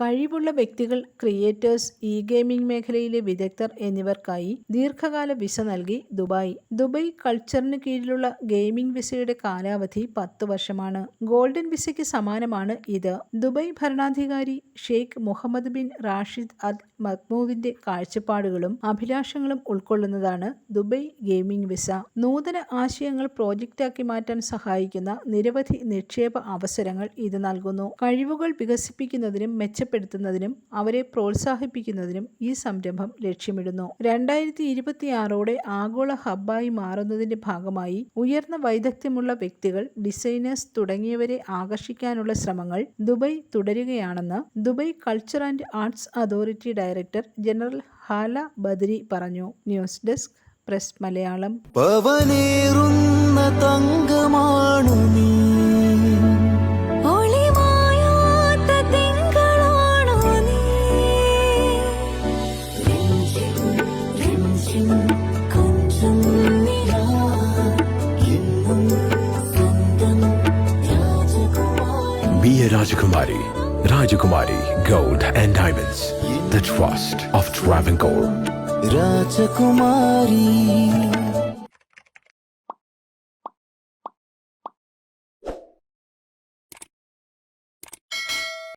കഴിവുള്ള വ്യക്തികൾ, creators, gaming മേഖലയിലെ വിദഗ്ധർ എന്നിവർക്കായി ദീർഘകാല വിസ നൽകി ദുബായ്. ദുബായ് കൾച്ചറിന് കീഴിലുള്ള ഗെയിമിംഗ് വിസയുടെ കാലാവധി 10 വർഷമാണ്. ഗോൾഡൻ വിസയ്ക്ക് സമാനമാണ് ഇത്. ദുബായ് ഭരണാധികാരി ഷെയ്ഖ് മുഹമ്മദ് ബിൻ റാഷിദ് അൽ മക്തൂമിന്റെ കാഴ്ചപ്പാടുകളും അഭിലാഷങ്ങളും ഉൾക്കൊള്ളുന്നതാണ് ദുബായ് ഗെയിമിംഗ് വിസ. നൂതന ആശയങ്ങൾ പ്രോജക്റ്റാക്കി മാറ്റാൻ സഹായിക്കുന്ന നിരവധി നിക്ഷേപ അവസരങ്ങൾ ഇത് നൽകുന്നു. കഴിവുകൾ വികസിപ്പിക്കുന്നതിനും മെച്ചപ്പെടുത്തുന്നതിനും അവരെ പ്രോത്സാഹിപ്പിക്കുന്നതിനും ഈ സംരംഭം ലക്ഷ്യമിടുന്നു. 2026ഓടെ ആഗോള ഹബ്ബായി മാറുന്നതിന്റെ ഭാഗമായി ഉയർന്ന വൈദഗ്ധ്യമുള്ള വ്യക്തികൾ, ഡിസൈനേഴ്സ് തുടങ്ങിയവരെ ആകർഷിക്കാനുള്ള ശ്രമങ്ങൾ ദുബായ് തുടരുകയാണെന്ന് Dubai culture and arts authority director general Hala Badri പറഞ്ഞു. News desk press Malayalam. പവനേറുന്ന തങ്കമാണു നീ, Be a Rajakumari. Rajakumari Gold and Diamonds. The trust of Travancore. Rajakumari.